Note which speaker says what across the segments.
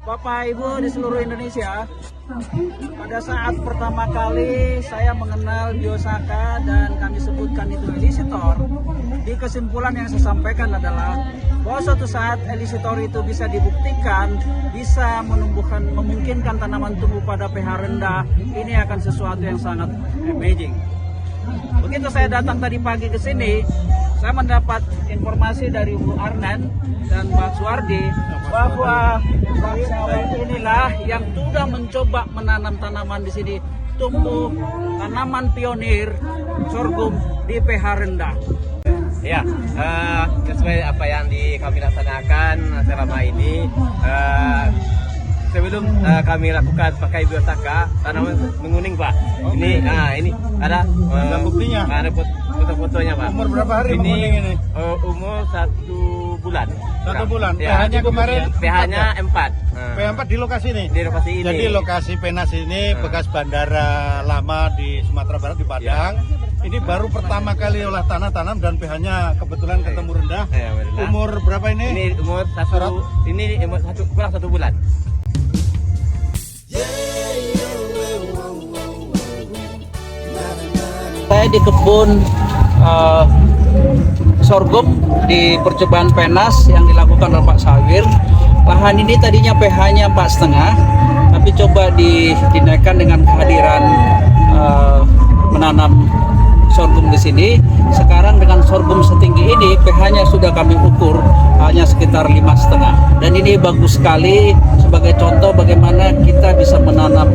Speaker 1: Bapak Ibu di seluruh Indonesia, pada saat pertama kali saya mengenal biosaka dan kami sebutkan itu elisitor, di kesimpulan yang saya sampaikan adalah bahwa suatu saat elisitor itu bisa dibuktikan, bisa memungkinkan tanaman tumbuh pada pH rendah, ini akan sesuatu yang sangat amazing. Begitu saya datang tadi pagi ke sini, saya mendapat informasi dari Bu Arnan dan Pak Suwardi bahwa Pak Syawir inilah yang sudah mencoba menanam tanaman di sini, tumbuh tanaman pionir sorghum di pH rendah.
Speaker 2: Ya, sesuai apa yang kami laksanakan selama ini. Sebelum kami lakukan pakai biosaka, tanaman menguning, Pak. Ini ada
Speaker 3: buktinya.
Speaker 2: Ada foto-fotonya, Pak.
Speaker 3: Umur berapa hari
Speaker 2: ini?
Speaker 3: Ini
Speaker 2: Umur 1 bulan.
Speaker 3: 1 bulan.
Speaker 2: Ya,
Speaker 3: pH-nya kemarin
Speaker 2: pH-nya 4.
Speaker 3: pH 4 di lokasi ini.
Speaker 2: Di lokasi ini.
Speaker 3: Jadi lokasi Penas ini bekas bandara lama di Sumatera Barat di Padang.
Speaker 2: Ya.
Speaker 3: Ini baru pertama kali olah tanah tanam dan pH-nya kebetulan ketemu rendah.
Speaker 2: Ya,
Speaker 3: umur berapa ini?
Speaker 2: Ini umur kurang 1 bulan.
Speaker 1: Saya di kebun sorghum di percobaan Penas yang dilakukan oleh Pak Syawir. Lahan ini tadinya pH-nya 4,5, tapi coba dinaikkan dengan kehadiran menanam sorghum di sini. Sekarang dengan sorghum setinggi ini, pH-nya sudah kami ukur hanya sekitar 5,5. Dan ini bagus sekali sebagai contoh bagaimana kita bisa menanam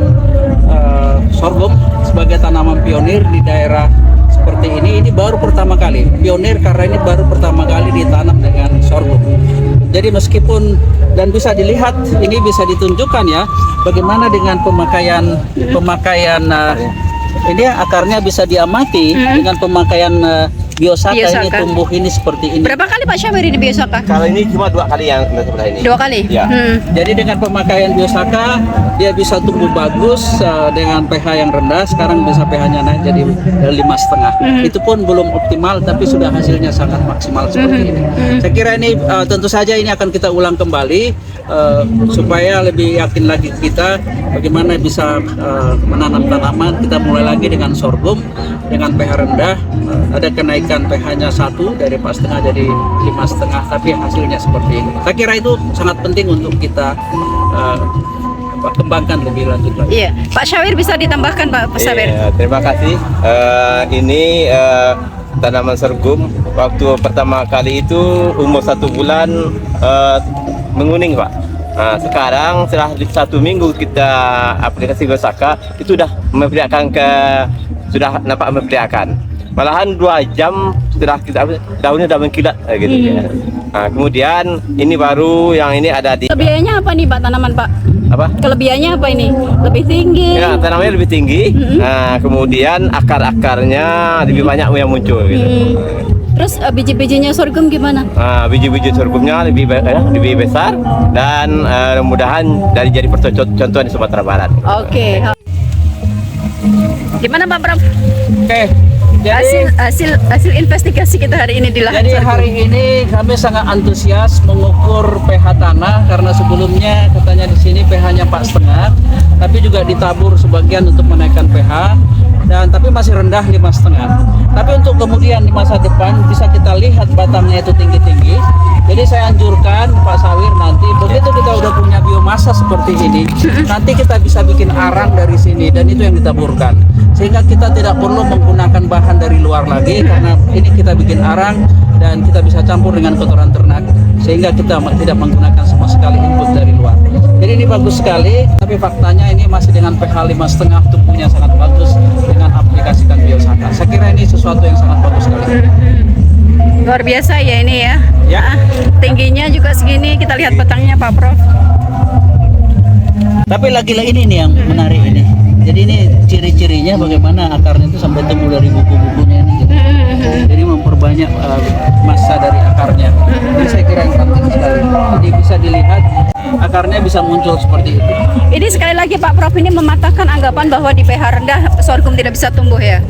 Speaker 1: sorghum sebagai tanaman pionir di daerah seperti ini. Ini baru pertama kali pionir karena ini baru pertama kali ditanam dengan sorghum. Jadi meskipun dan bisa dilihat, ini bisa ditunjukkan ya bagaimana dengan pemakaian ini akarnya bisa diamati dengan pemakaian biosaka ini tumbuh ini seperti ini.
Speaker 4: Berapa kali Pak Syawir ini biosaka?
Speaker 2: Kalau ini cuma 2 kali yang sebelah ini.
Speaker 4: 2 kali?
Speaker 2: Ya.
Speaker 1: Jadi dengan pemakaian biosaka dia bisa tumbuh bagus dengan pH yang rendah. Sekarang bisa pH-nya naik jadi 5,5. Itu pun belum optimal, tapi sudah hasilnya sangat maksimal seperti ini. Saya kira ini tentu saja ini akan kita ulang kembali supaya lebih yakin lagi kita bagaimana bisa menanam tanaman. Kita mulai lagi dengan sorghum dengan pH rendah, ada kenaikan pH-nya 1 dari 4,5 jadi 5,5, tapi hasilnya seperti ini. Saya kira itu sangat penting untuk kita kembangkan lebih lanjut lagi.
Speaker 4: Iya, Pak Syawir bisa ditambahkan Pak Syawir.
Speaker 2: Iya, terima kasih. Ini tanaman sorghum waktu pertama kali itu umur 1 bulan menguning, Pak. Nah, sekarang setelah 1 minggu kita aplikasi biosaka itu sudah nampak memperlihatkan. Malahan 2 jam setelah kita daunnya sudah mengkilat gitu ya. Nah, kemudian ini baru yang ini ada di.
Speaker 4: Kelebihannya apa nih Pak tanaman Pak?
Speaker 2: Apa?
Speaker 4: Kelebihannya apa ini? Lebih tinggi.
Speaker 2: Ya, tanamannya lebih tinggi. Nah, kemudian akar-akarnya lebih banyak yang muncul gitu.
Speaker 4: Terus biji-bijinya sorghum gimana?
Speaker 2: Biji-biji sorghumnya lebih besar dan mudah-mudahan jadi percontohan di Sumatera Barat.
Speaker 4: Oke. Gimana Pak Prof?
Speaker 1: Oke. Jadi,
Speaker 4: hasil investigasi kita hari ini di lahan
Speaker 1: jadi
Speaker 4: sorghum.
Speaker 1: hari ini kami sangat antusias mengukur pH tanah karena sebelumnya katanya di sini pH-nya 4,5, tapi juga ditabur sebagian untuk menaikkan pH tapi masih rendah 5,5. Tapi untuk kemudian di masa depan bisa kita lihat batangnya itu tinggi-tinggi. Jadi saya anjurkan Pak Syawir nanti begitu kita udah punya biomasa seperti ini, nanti kita bisa bikin arang dari sini dan itu yang ditaburkan. Sehingga kita tidak perlu menggunakan bahan dari luar lagi karena ini kita bikin arang dan kita bisa campur dengan kotoran ternak sehingga kita tidak menggunakan sama sekali input dari luar. Jadi ini bagus sekali, tapi faktanya ini masih dengan pH 5,5 tumbuhnya sangat bagus dengan aplikasikan biosaka. Saya kira ini sesuatu yang sangat bagus sekali.
Speaker 4: Luar biasa ya ini ya.
Speaker 1: Ya.
Speaker 4: Tingginya juga segini, kita lihat batangnya Pak Prof.
Speaker 1: Tapi lagi-lagi ini nih yang menarik ini. Jadi ini ciri-cirinya bagaimana akarnya itu sampai tumbuh dari buku-bukunya ini. Gitu. Jadi memperbanyak massa dari akarnya. Ini saya kira yang penting sekali. Jadi bisa dilihat akarnya bisa muncul seperti itu.
Speaker 4: Ini sekali lagi Pak Prof ini mematahkan anggapan bahwa di pH rendah sorghum tidak bisa tumbuh ya.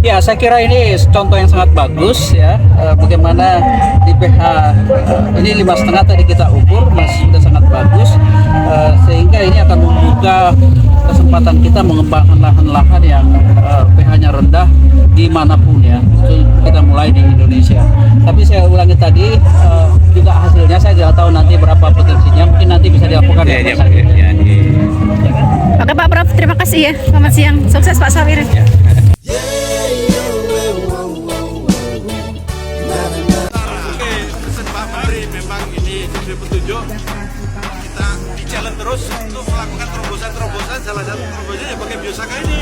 Speaker 1: Ya, saya kira ini contoh yang sangat bagus ya. Bagaimana di pH ini 5,5 tadi kita ukur masih sudah sangat bagus. juga kesempatan kita mengembangkan lahan-lahan yang pH-nya rendah dimanapun ya. Itu kita mulai di Indonesia. Tapi saya ulangi tadi juga hasilnya saya tidak tahu nanti berapa potensinya. Mungkin nanti bisa dilakukan.
Speaker 4: Oke Pak Prof, terima kasih ya. Selamat siang. Sukses Pak Sawir.
Speaker 5: Pesan Pak Menteri memang ini sesuai petunjuk, kita di challenge terus untuk melakukan terobosan-terobosan. Salah satu terobosannya ya pakai biosaka ini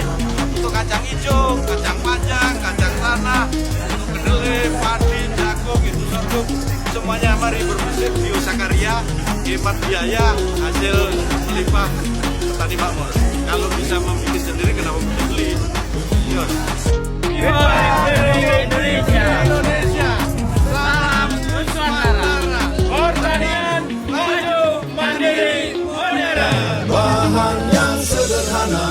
Speaker 5: untuk kacang hijau, kacang panjang, kacang tanah, untuk kedelai, padi, jagung, itu sorghum, semuanya mari berbasis biosakaria, hemat biaya, hasil melimpah petani makmur. Kalau bisa membuat sendiri kenapa mesti beli? Yos. Indonesia. Salam Nusantara. Pertanian maju mandiri modern.
Speaker 6: Bahan yang sederhana,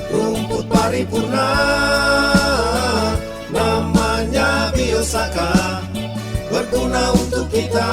Speaker 6: rumput paripurna, namanya biosaka, berguna untuk kita.